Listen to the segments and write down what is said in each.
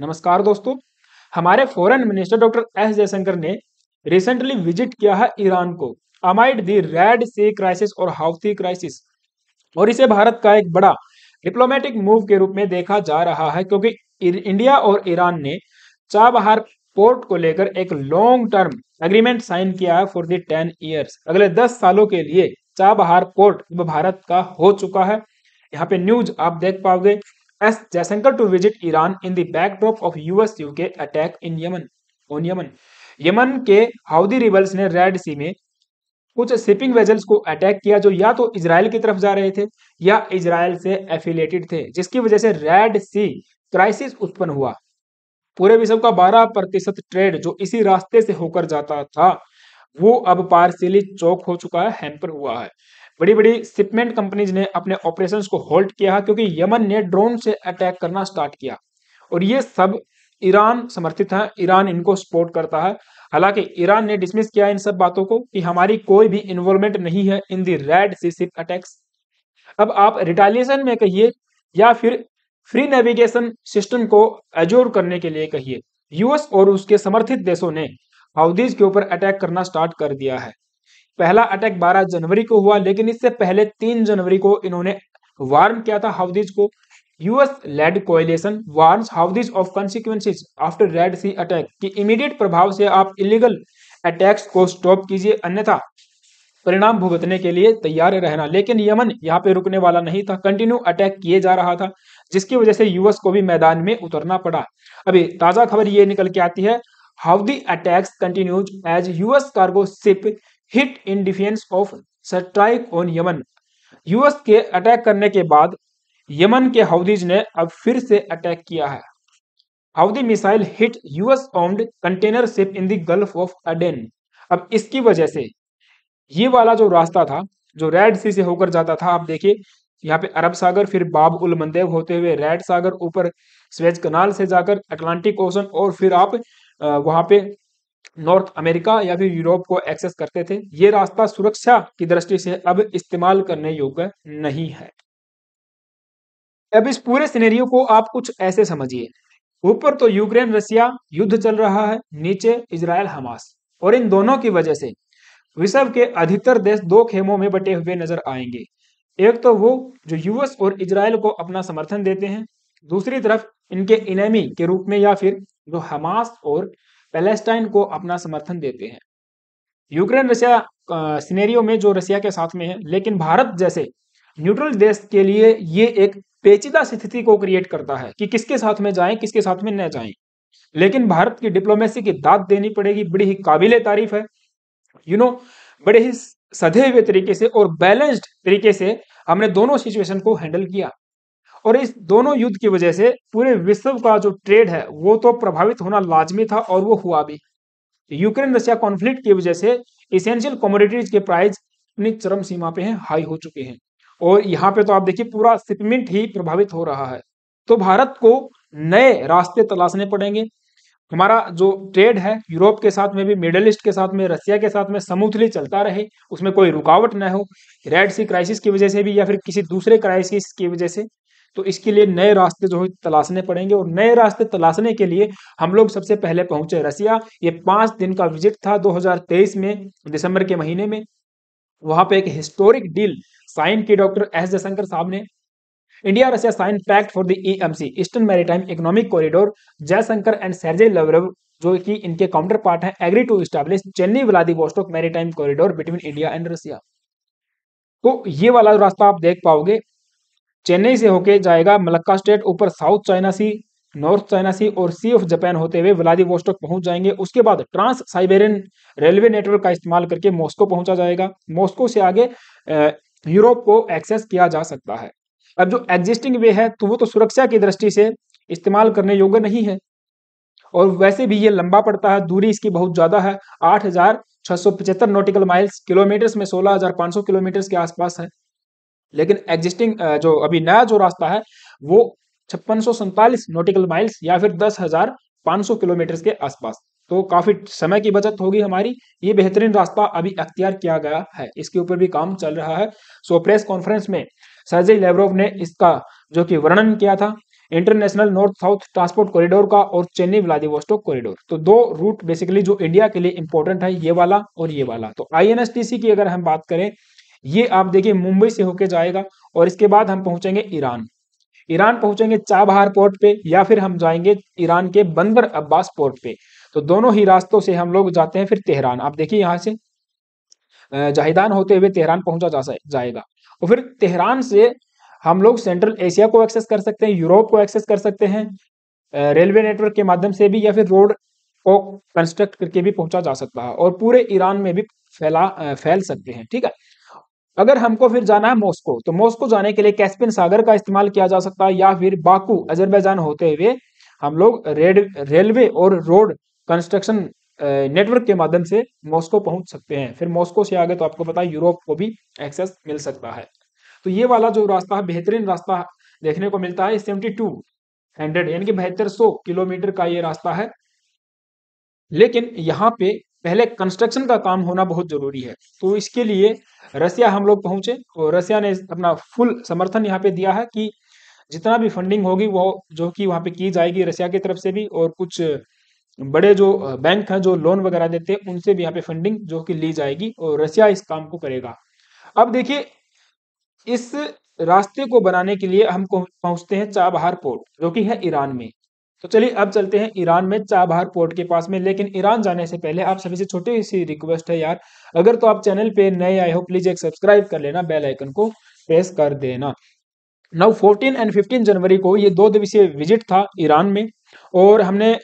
नमस्कार दोस्तों। हमारे foreign minister doctor S Jaishankar ने रिसेंटली विजिट किया है ईरान को amid the Red Sea crisis और हाउथी क्राइसिस। और इसे भारत का एक बड़ा डिप्लोमेटिक मूव के रूप में देखा जा रहा है, क्योंकि इंडिया और ईरान ने चाबहार पोर्ट को लेकर एक लॉन्ग टर्म एग्रीमेंट साइन किया है फॉर द 10 ईयर्स। अगले 10 सालों के लिए चाबहार पोर्ट अब भारत का हो चुका है। यहाँ पे न्यूज आप देख पाओगे, S Jaishankar to visit Iran in the backdrop of US UK attack in Yemen. Yemen के हाउदी रिबल्स ने रेड सी में कुछ शिपिंग वेजल्स को अटैक किया, जो या तो इजराइल की तरफ जा रहे थे या इजराइल से एफिलेटेड थे, जिसकी वजह से रेड सी क्राइसिस उत्पन्न हुआ। पूरे विश्व का 12% ट्रेड जो इसी रास्ते से होकर जाता था, वो अब पार्शियली चौक हो चुका है, हैम्पर हुआ है। बड़ी बड़ी शिपमेंट कंपनीज ने अपने ऑपरेशंस को होल्ड किया है, क्योंकि यमन ने ड्रोन से अटैक करना स्टार्ट किया। और ये सब ईरान समर्थित है, ईरान इनको सपोर्ट करता है। हालांकि ईरान ने डिसमिस किया इन सब बातों को कि हमारी कोई भी इन्वॉल्वमेंट नहीं है इन दी रेड सी शिप अटैक्स। अब आप रिटालिएशन में कहिए या फिर फ्री नेविगेशन सिस्टम को एज्योर करने के लिए कहिए, यूएस और उसके समर्थित देशों ने हाउदीज के ऊपर अटैक करना स्टार्ट कर दिया है। पहला अटैक 12 जनवरी को हुआ, लेकिन इससे पहले 3 जनवरी को इन्होंने वार्न किया था हाउदीज को। US led coalition warns Houthis of consequences after Red Sea attack कि इमीडिएट प्रभाव से आप इलीगल अटैक्स को स्टॉप कीजिए, अन्यथा परिणाम भुगतने के लिए तैयार रहना। लेकिन यमन यहाँ पे रुकने वाला नहीं था, कंटिन्यू अटैक किए जा रहा था, जिसकी वजह से यूएस को भी मैदान में उतरना पड़ा। अभी ताजा खबर ये निकल के आती है, Houthi attacks continues as US cargo ship hit in defence of strike on Yemen. US के अटैक करने के बाद यमन के हाउदीज ने अब फिर से अटैक किया है। Houthi missile hit US armed container ship in the Gulf of Aden. अब इसकी वजह से ये वाला जो रास्ता था, जो रेड सी से होकर जाता था, आप देखिए यहाँ पे अरब सागर, फिर बाब उल मंदेब होते हुए रेड सागर, ऊपर स्वेज कनाल से जाकर अटलांटिक ओशन, और फिर आप वहां पे नॉर्थ अमेरिका या फिर यूरोप को एक्सेस करते थे। ये रास्ता सुरक्षा की दृष्टि से अब इस्तेमाल करने योग्य नहीं है। अब इस पूरे सिनेरियो को आप कुछ ऐसे समझिए, ऊपर तो यूक्रेन रसिया युद्ध चल रहा है, नीचे इजराइल हमास, और इन दोनों की वजह से विश्व के अधिकतर देश दो खेमों में बटे हुए नजर आएंगे। एक तो वो जो यूएस और इजराइल को अपना समर्थन देते हैं, दूसरी तरफ इनके इनेमी के रूप में या फिर जो हमास और पैलेस्टाइन को अपना समर्थन देते हैं। यूक्रेन रशिया सिनेरियो में जो रशिया के साथ में है, लेकिन भारत जैसे न्यूट्रल देश के लिए ये एक पेचीदा स्थिति को क्रिएट करता है कि किसके साथ में जाएं, किसके साथ में न जाएं। लेकिन भारत की डिप्लोमेसी की दाद देनी पड़ेगी, बड़ी ही काबिले तारीफ है। बड़े ही सधे हुए तरीके से और बैलेंस्ड तरीके से हमने दोनों सिचुएशन को हैंडल किया, और इस दोनों युद्ध की वजह से पूरे विश्व का जो ट्रेड है वो तो प्रभावित होना लाजमी था, और वो हुआ भी। यूक्रेन रशिया कॉन्फ्लिक्ट की वजह से इसेंशियल कमोडिटीज के प्राइस अपनी चरम सीमा पे हैं, हाई हो चुके हैं, और यहाँ पे तो आप देखिए पूरा शिपमेंट ही प्रभावित हो रहा है। तो भारत को नए रास्ते तलाशने पड़ेंगे। हमारा जो ट्रेड है यूरोप के साथ में भी, मिडल ईस्ट के साथ में, रसिया के साथ में स्मूथली चलता रहे, उसमें कोई रुकावट न हो, रेड सी क्राइसिस की वजह से भी या फिर किसी दूसरे क्राइसिस की वजह से। तो इसके लिए नए रास्ते जो है तलाशने पड़ेंगे, और नए रास्ते तलाशने के लिए हम लोग सबसे पहले पहुंचे रसिया। ये 5 दिन का विजिट था 2023 में, दिसंबर के महीने में। वहां पे एक हिस्टोरिक डील साइन की डॉक्टर एस जयशंकर साहब ने। India Russia sign pact for the EMC Eastern Maritime Economic Corridor. Jaishankar and Sergey Lavrov, जो कि इनके काउंटर पार्ट है, agree to establish Chennai Vladivostok maritime corridor between India and Russia. तो ये वाला रास्ता आप देख पाओगे, चेन्नई से होके जाएगा मलक्का स्टेट, ऊपर साउथ चाइना सी, नॉर्थ चाइना सी और सी ऑफ जापान होते हुए व्लादिवोस्टोक पहुंच जाएंगे। उसके बाद ट्रांस साइबेरियन रेलवे नेटवर्क का इस्तेमाल करके मॉस्को पहुंचा जाएगा। मॉस्को से आगे यूरोप को एक्सेस किया जा सकता है। अब जो एग्जिस्टिंग वे है तो वो तो सुरक्षा की दृष्टि से इस्तेमाल करने योग्य नहीं है, और वैसे भी ये लंबा पड़ता है, दूरी इसकी बहुत ज्यादा है, 8,675 नॉटिकल माइल्स, किलोमीटर्स में 16,500 किलोमीटर के आसपास है। लेकिन एग्जिस्टिंग जो अभी नया जो रास्ता है वो 5647 नॉटिकल माइल्स या फिर 10,500 किलोमीटर के आसपास। तो काफी समय की बचत होगी हमारी। ये बेहतरीन रास्ता अभी अख्तियार किया गया है, इसके ऊपर भी काम चल रहा है। सो प्रेस कॉन्फ्रेंस में सर्जेई लैवरोव ने इसका जो कि वर्णन किया था, international north south transport corridor का और चेन्नई व्लादिवोस्टोक कॉरिडोर। तो दो रूट बेसिकली जो इंडिया के लिए इंपॉर्टेंट है, ये वाला और ये वाला। तो आईएनएसटीसी की अगर हम बात करें, ये आप देखिए मुंबई से होके जाएगा और इसके बाद हम पहुंचेंगे ईरान। ईरान पहुंचेंगे चाबहार पोर्ट पे या फिर हम जाएंगे ईरान के बंदर अब्बास पोर्ट पे। तो दोनों ही रास्तों से हम लोग जाते हैं फिर तेहरान। आप देखिए यहाँ से जाहिदान होते हुए तेहरान पहुंचा जाएगा और फिर तेहरान से हम लोग सेंट्रल एशिया को एक्सेस कर सकते हैं, यूरोप को एक्सेस कर सकते हैं रेलवे नेटवर्क के माध्यम से भी, या फिर रोड को कंस्ट्रक्ट करके भी पहुंचा जा सकता है और पूरे ईरान में भी फैल सकते हैं। ठीक है। अगर हमको फिर जाना है मॉस्को, तो मॉस्को जाने के लिए कैस्पियन सागर का इस्तेमाल किया जा सकता है या फिर बाकू अजरबैजान होते हुए हम लोग रेलवे और रोड कंस्ट्रक्शन नेटवर्क के माध्यम से मॉस्को पहुंच सकते हैं। फिर मॉस्को से आगे तो आपको पता है यूरोप को भी एक्सेस मिल सकता है। तो ये वाला जो रास्ता है, बेहतरीन रास्ता देखने को मिलता है। 7200 यानी कि 7200 किलोमीटर का ये रास्ता है। लेकिन यहाँ पे पहले कंस्ट्रक्शन का काम होना बहुत जरूरी है। तो इसके लिए रसिया हम लोग पहुंचे और रसिया ने अपना फुल समर्थन यहाँ पे दिया है कि जितना भी फंडिंग होगी वो जो कि वहाँ पे की जाएगी रसिया की तरफ से भी, और कुछ बड़े जो बैंक हैं जो लोन वगैरह देते हैं उनसे भी यहाँ पे फंडिंग जो कि ली जाएगी और रसिया इस काम को करेगा। अब देखिए इस रास्ते को बनाने के लिए हम पहुंचते हैं चाबहार पोर्ट जो कि है ईरान में। तो चलिए अब चलते हैं ईरान में चाबहार पोर्ट के पास में। लेकिन ईरान जाने से पहले आप सभी से छोटी सी रिक्वेस्ट है यार, अगर तो आप चैनल पे नए आए हो प्लीज एक सब्सक्राइब कर लेना, बेल आइकन को प्रेस कर देना। नाउ 14 एंड 15 जनवरी को ये 2 दिवसीय विजिट था ईरान में और हमने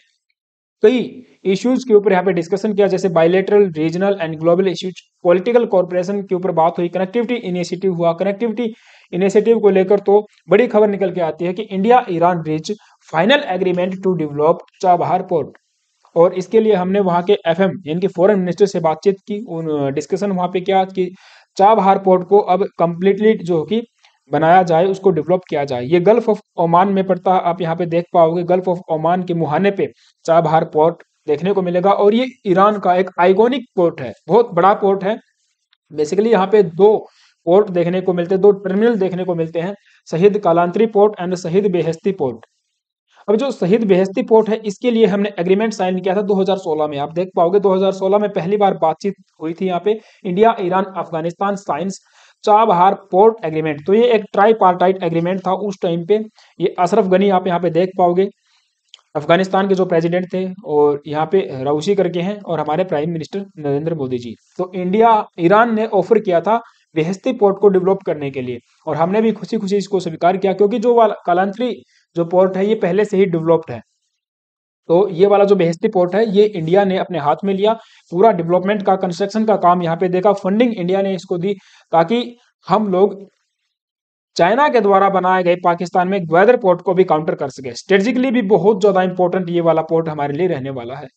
कई इश्यूज के ऊपर यहाँ पे डिस्कशन किया, जैसे bilateral, regional and global issues, political corporation के ऊपर बात हुई, कनेक्टिविटी इनिशिएटिव हुआ। कनेक्टिविटी इनिशिएटिव को लेकर तो बड़ी खबर निकल के आती है कि India Iran reach final agreement to develop Chabahar port. और इसके लिए हमने वहाँ के एफएम यानी कि फॉरेन मिनिस्टर से बातचीत की, डिस्कशन वहाँ पे किया कि चाबहार पोर्ट को अब कंप्लीटली जो कि बनाया जाए, उसको डेवलप किया जाए। ये गल्फ ऑफ ओमान में पड़ता है, आप यहाँ पे देख पाओगे गल्फ ऑफ ओमान के मुहाने पे चाबहार पोर्ट देखने को मिलेगा और ये ईरान का एक आइकॉनिक पोर्ट है, बहुत बड़ा पोर्ट है। बेसिकली यहाँ पे दो पोर्ट देखने को मिलते हैं, दो टर्मिनल देखने को मिलते हैं, शहीद कालांतरी पोर्ट एंड शहीद बेहेस्ती पोर्ट। अब जो शहीद बेहेस्ती पोर्ट है इसके लिए हमने एग्रीमेंट साइन किया था 2016 में। आप देख पाओगे 2016 में पहली बार बातचीत हुई थी यहाँ पे, India Iran Afghanistan science Chabahar port agreement. तो ये एक ट्राईपार्टाइट एग्रीमेंट था उस टाइम पे। ये अशरफ गनी आप यहाँ पे देख पाओगे, अफगानिस्तान के जो प्रेसिडेंट थे, और यहाँ पे राउसी करके हैं, और हमारे प्राइम मिनिस्टर नरेंद्र मोदी जी। तो इंडिया ईरान ने ऑफर किया था बेहेस्ती पोर्ट को डेवलप करने के लिए और हमने भी खुशी खुशी इसको स्वीकार किया, क्योंकि जो कालांतरी जो पोर्ट है ये पहले से ही डेवलप्ड है। तो ये वाला जो बेहेस्ती पोर्ट है ये इंडिया ने अपने हाथ में लिया, पूरा डेवलपमेंट का कंस्ट्रक्शन का काम यहाँ पे देखा, फंडिंग इंडिया ने इसको दी ताकि हम लोग चाइना के द्वारा बनाए गए पाकिस्तान में ग्वादर पोर्ट को भी काउंटर कर सके। स्ट्रेटेजिकली भी बहुत ज्यादा इंपॉर्टेंट ये वाला पोर्ट हमारे लिए रहने वाला है,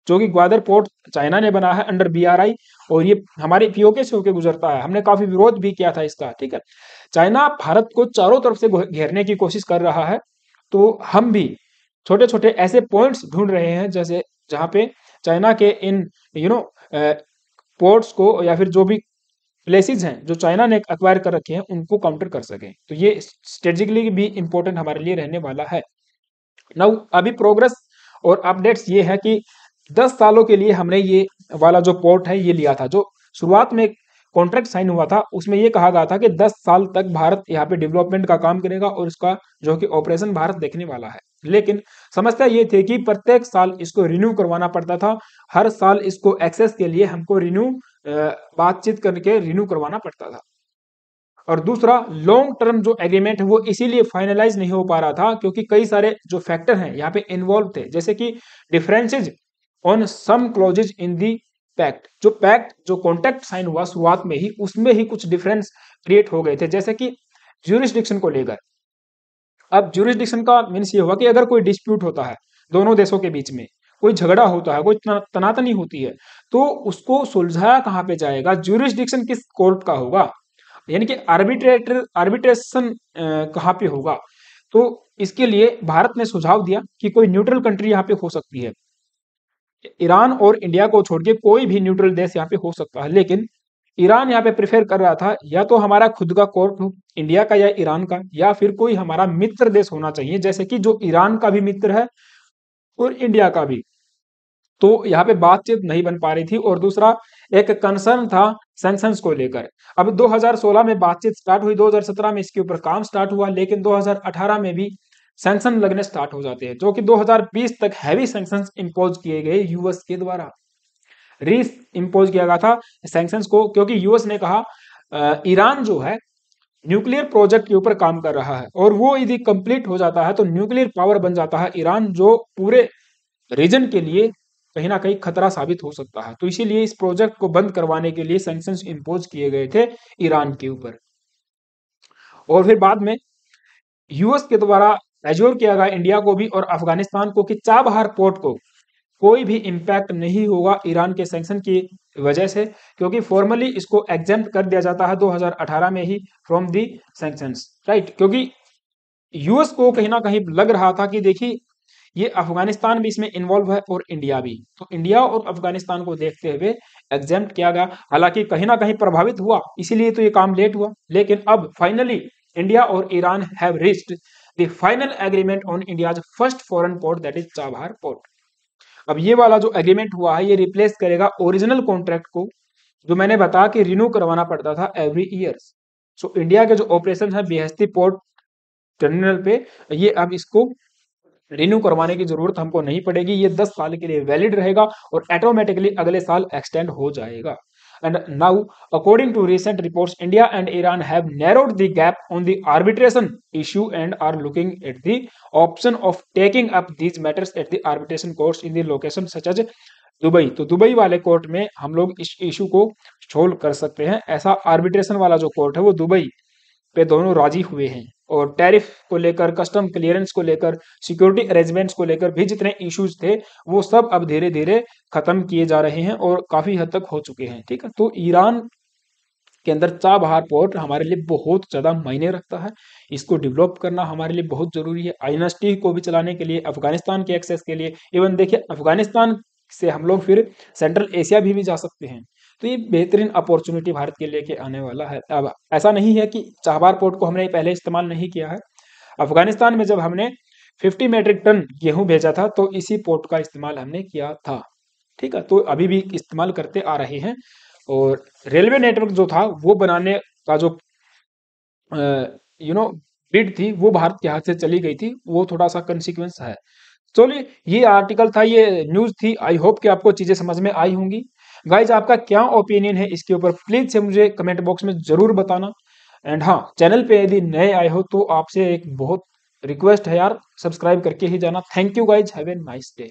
जो कि ग्वादर पोर्ट चाइना ने बना है अंडर बीआरआई और ये हमारे पीओके से होकर गुजरता है। हमने काफी विरोध भी किया था इसका। ठीक है, चाइना भारत को चारों तरफ से घेरने की कोशिश कर रहा है, तो हम भी छोटे छोटे ऐसे पॉइंट्स ढूंढ रहे हैं जैसे जहां पे चाइना के इन पोर्ट्स को या फिर जो भी प्लेसेस हैं जो चाइना ने एक्वायर कर रखे हैं उनको काउंटर कर सके। तो ये स्ट्रेटेजिकली भी इंपॉर्टेंट हमारे लिए रहने वाला है। नाउ अभी प्रोग्रेस और अपडेट्स ये है कि 10 सालों के लिए हमने ये वाला जो पोर्ट है ये लिया था। जो शुरुआत में कॉन्ट्रैक्ट साइन हुआ था उसमें ये कहा गया था कि 10 साल तक भारत यहाँ पे डेवलपमेंट का काम करेगा और इसका जो कि ऑपरेशन भारत देखने वाला है। लेकिन समस्या ये थी कि प्रत्येक साल इसको रिन्यू करवाना पड़ता था, हर साल इसको एक्सेस के लिए हमको बातचीत करके रिन्यू करवाना पड़ता था। और दूसरा लॉन्ग टर्म जो एग्रीमेंट है वो इसीलिए फाइनलाइज नहीं हो पा रहा था क्योंकि कई सारे जो फैक्टर हैं यहाँ पे इन्वॉल्व थे, जैसे कि differences on some clauses in the pact. जो कॉन्ट्रैक्ट साइन हुआ शुरुआत में ही उसमें ही कुछ डिफरेंस क्रिएट हो गए थे, जैसे कि ज्यूरिसडिक्शन को लेकर। अब ज्यूरिसडिक्शन का मीन्स ये हुआ कि अगर कोई डिस्प्यूट होता है दोनों देशों के बीच में, कोई झगड़ा होता है, कोई तनातनी होती है, तो उसको सुलझाया कहाँ पे जाएगा, ज्यूरिसडिक्शन किस कोर्ट का होगा, यानी कि आर्बिट्रेशन कहाँ पे होगा। तो इसके लिए भारत ने सुझाव दिया कि कोई न्यूट्रल कंट्री यहाँ पे हो सकती है, ईरान और इंडिया को छोड़ के कोई भी न्यूट्रल देश यहाँ पे हो सकता है। लेकिन ईरान यहाँ पे प्रेफर कर रहा था या तो हमारा खुद का कोर्ट हो, इंडिया का या ईरान का, या फिर कोई हमारा मित्र देश होना चाहिए, जैसे कि जो ईरान का भी मित्र है और इंडिया का भी। तो यहाँ पे बातचीत नहीं बन पा रही थी। और दूसरा एक कंसर्न था सैंक्शंस को लेकर। अब 2016 में बातचीत स्टार्ट हुई, 2017 में इसके ऊपर काम स्टार्ट हुआ, लेकिन 2018 में भी सैंक्शन लगने स्टार्ट हो जाते हैं, जो कि 2020 तक हैवी सैंक्शंस इंपोज किए गए यूएस के द्वारा। री इंपोज किया गया था सैंक्शंस को, क्योंकि यूएस ने कहा ईरान जो है न्यूक्लियर प्रोजेक्ट के ऊपर काम कर रहा है, और वो यदि कंप्लीट हो जाता है तो न्यूक्लियर पावर बन जाता है ईरान, जो पूरे रीजन के लिए कहीं ना कहीं खतरा साबित हो सकता है। तो इसीलिए इस प्रोजेक्ट को बंद करवाने के लिए सैंक्शंस इंपोज किए गए थे ईरान के ऊपर। और फिर बाद में यूएस के द्वारा एज्योर किया गया इंडिया को भी और अफगानिस्तान को कि चाबहार पोर्ट को कोई भी इम्पैक्ट नहीं होगा ईरान के सैंक्शन की वजह से, क्योंकि फॉर्मली इसको एग्जेम्प्ट कर दिया जाता है 2018 में ही फ्रॉम दी सैंक्शंस, राइट। क्योंकि यूएस को कहीं ना कहीं लग रहा था कि देखिए ये अफगानिस्तान भी इसमें इन्वॉल्व है और इंडिया भी, तो इंडिया और अफगानिस्तान को देखते हुए एग्जेम्प्ट किया गया। हालांकि कहीं ना कहीं प्रभावित हुआ, इसीलिए तो ये काम लेट हुआ, लेकिन अब फाइनली इंडिया और Iran have reached the final agreement on India's first foreign port, that is Chabahar port. अब ये वाला जो एग्रीमेंट हुआ है ये रिप्लेस करेगा ओरिजिनल कॉन्ट्रैक्ट को, जो मैंने बताया कि रिन्यू करवाना पड़ता था एवरी ईयर। सो इंडिया के जो ऑपरेशन है बेहस्ती पोर्ट टर्मिनल पे, ये अब इसको रिन्यू करवाने की जरूरत हमको नहीं पड़ेगी, ये 10 साल के लिए वैलिड रहेगा और ऑटोमेटिकली अगले साल एक्सटेंड हो जाएगा। And now, according to recent reports, India and Iran have narrowed the gap on the arbitration issue and are looking at the option of taking up these matters at the arbitration courts in the location such as Dubai. तो Dubai वाले court में हम लोग इस issue को solve कर सकते हैं। ऐसा आर्बिट्रेशन वाला जो कोर्ट है वो दुबई पे दोनों राजी हुए हैं। और टैरिफ को लेकर, कस्टम क्लियरेंस को लेकर, सिक्योरिटी अरेंजमेंट्स को लेकर भी जितने इश्यूज थे वो सब अब धीरे धीरे खत्म किए जा रहे हैं और काफी हद तक हो चुके हैं, ठीक है। तो ईरान के अंदर चाबहार पोर्ट हमारे लिए बहुत ज्यादा मायने रखता है, इसको डेवलप करना हमारे लिए बहुत जरूरी है, आइनस्टी को भी चलाने के लिए, अफगानिस्तान के एक्सेस के लिए। इवन देखिए अफगानिस्तान से हम लोग फिर सेंट्रल एशिया भी जा सकते हैं। तो ये बेहतरीन अपॉर्चुनिटी भारत के लेके आने वाला है। अब ऐसा नहीं है कि चाबहार पोर्ट को हमने पहले इस्तेमाल नहीं किया है। अफगानिस्तान में जब हमने 50 मेट्रिक टन गेहूं भेजा था तो इसी पोर्ट का इस्तेमाल हमने किया था, ठीक है। तो अभी भी इस्तेमाल करते आ रहे हैं। और रेलवे नेटवर्क जो था वो बनाने का जो बिड थी वो भारत के हाथ से चली गई थी, वो थोड़ा सा कंसिक्वेंस है। चलिए ये आर्टिकल था, ये न्यूज थी। आई होप कि आपको चीजें समझ में आई होंगी। गाइज आपका क्या ओपिनियन है इसके ऊपर प्लीज से मुझे कमेंट बॉक्स में जरूर बताना। एंड हाँ, चैनल पे यदि नए आए हो तो आपसे एक बहुत रिक्वेस्ट है यार, सब्सक्राइब करके ही जाना। Thank you guys, have a nice day.